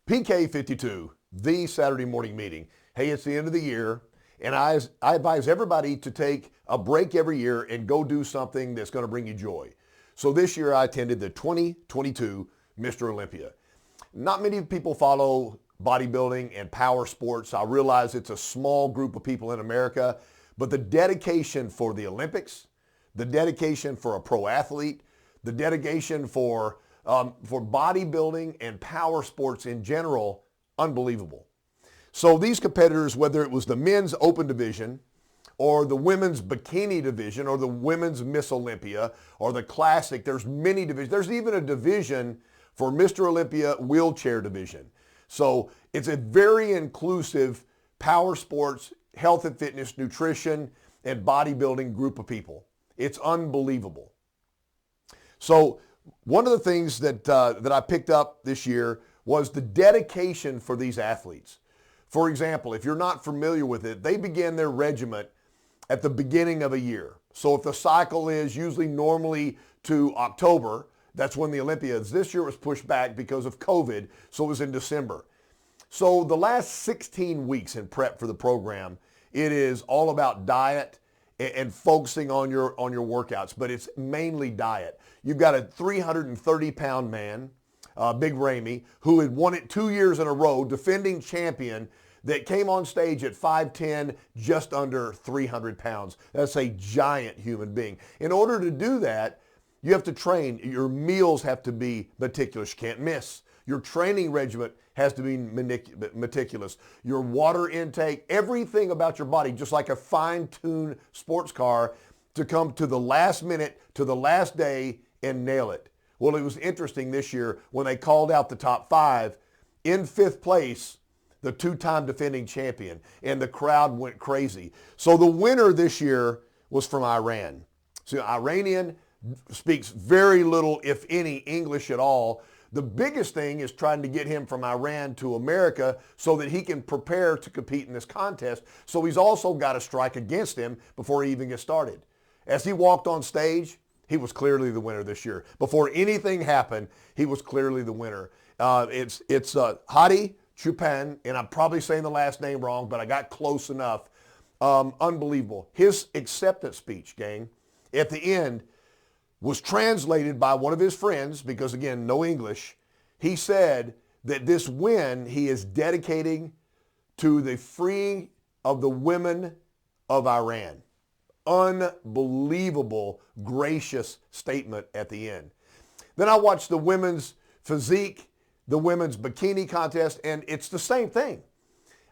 PK 52, the Saturday morning meeting. Hey, it's the end of the year, and I advise everybody to take a break every year and go do something that's going to bring you joy. So this year I attended the 2022 Mr. Olympia. Not many people follow bodybuilding and power sports. I realize it's a small group of people in America, but the dedication for the Olympics, the dedication for a pro athlete, the dedication for bodybuilding and power sports in general, unbelievable. So these competitors, whether it was the men's open division or the women's bikini division or the women's Miss Olympia or the classic, there's many divisions. There's even a division for Mr. Olympia wheelchair division. So it's a very inclusive power sports, health and fitness, nutrition, and bodybuilding group of people. It's unbelievable. So one of the things that I picked up this year was the dedication for these athletes. For example, if you're not familiar with it, they begin their regiment at the beginning of a year. So if the cycle is usually normally to October, that's when the Olympia is. This year it was pushed back because of COVID, so it was in December. So the last 16 weeks in prep for the program, it is all about diet and focusing on your workouts, but it's mainly diet. You've got a 330-pound man, Big Ramey, who had won it 2 years in a row, defending champion, that came on stage at 5'10", just under 300 pounds. That's a giant human being. In order to do that, you have to train. Your meals have to be meticulous. You can't miss. Your training regimen has to be meticulous. Your water intake, everything about your body, just like a fine-tuned sports car, to come to the last minute, to the last day, and nail it. Well, it was interesting this year when they called out the top five. In fifth place, the two-time defending champion, and the crowd went crazy. So the winner this year was from Iran. So Iranian speaks very little, if any, English at all. The biggest thing is trying to get him from Iran to America so that he can prepare to compete in this contest. So he's also got to strike against him before he even gets started. As he walked on stage, he was clearly the winner this year. Before anything happened, he was clearly the winner. It's Hadi Choopan, and I'm probably saying the last name wrong, but I got close enough. Unbelievable. His acceptance speech, gang, at the end was translated by one of his friends, because again, no English. He said that this win he is dedicating to the freeing of the women of Iran. Unbelievable, gracious statement at the end. Then I watched the women's physique, the women's bikini contest, and it's the same thing.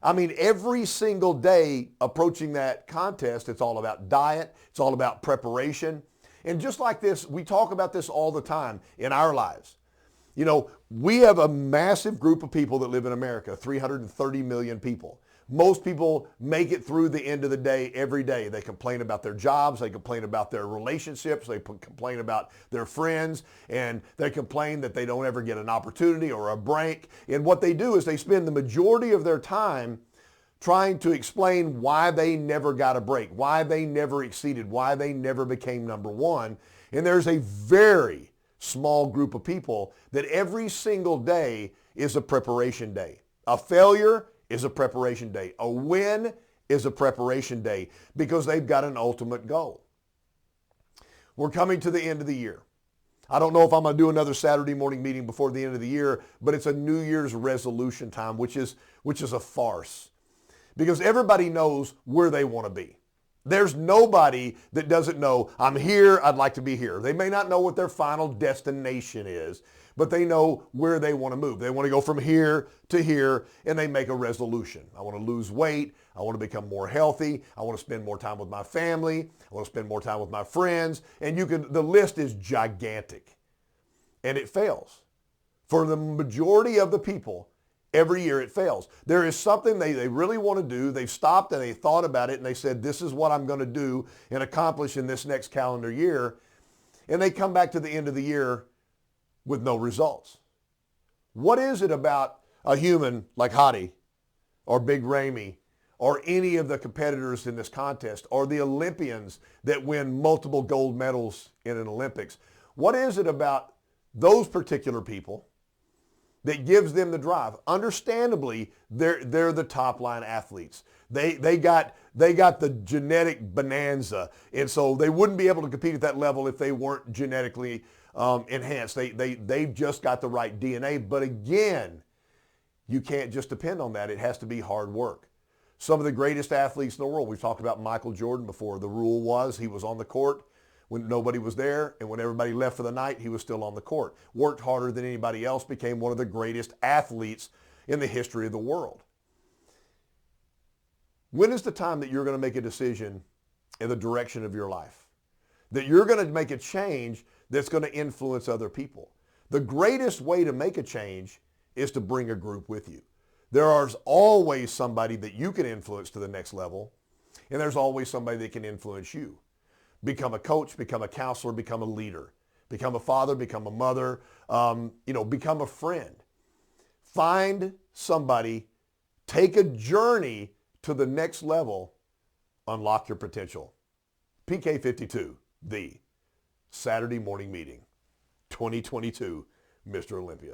I mean, every single day approaching that contest, it's all about diet, it's all about preparation. And just like this, we talk about this all the time in our lives. You know, we have a massive group of people that live in America, 330 million people. Most people make it through the end of the day every day. They complain about their jobs, they complain about their relationships, they complain about their friends, and they complain that they don't ever get an opportunity or a break. And what they do is they spend the majority of their time trying to explain why they never got a break, why they never exceeded, why they never became number one. And there's a very small group of people that every single day is a preparation day. A failure is a preparation day. A win is a preparation day, because they've got an ultimate goal. We're coming to the end of the year. I don't know if I'm going to do another Saturday morning meeting before the end of the year, but it's a New Year's resolution time, which is a farce. Because everybody knows where they want to be. There's nobody that doesn't know, I'm here, I'd like to be here. They may not know what their final destination is, but they know where they want to move. They want to go from here to here, and they make a resolution. I want to lose weight. I want to become more healthy. I want to spend more time with my family. I want to spend more time with my friends. And the list is gigantic. And it fails. For the majority of the people, every year it fails. There is something they really want to do. They've stopped and they thought about it, and they said, this is what I'm going to do and accomplish in this next calendar year. And they come back to the end of the year with no results. What is it about a human like Hadi or Big Ramey or any of the competitors in this contest or the Olympians that win multiple gold medals in an Olympics? What is it about those particular people that gives them the drive. Understandably, they're the top line athletes. They got the genetic bonanza, and so they wouldn't be able to compete at that level if they weren't genetically enhanced. They've just got the right DNA. But again, you can't just depend on that. It has to be hard work. Some of the greatest athletes in the world, we've talked about Michael Jordan before. The rule was he was on the court when nobody was there, and when everybody left for the night, he was still on the court. Worked harder than anybody else, became one of the greatest athletes in the history of the world. When is the time that you're going to make a decision in the direction of your life? That you're going to make a change that's going to influence other people? The greatest way to make a change is to bring a group with you. There's always somebody that you can influence to the next level, and there's always somebody that can influence you. Become a coach, become a counselor, become a leader, become a father, become a mother, become a friend. Find somebody, take a journey to the next level, unlock your potential. PK52, the Saturday morning meeting, 2022, Mr. Olympia.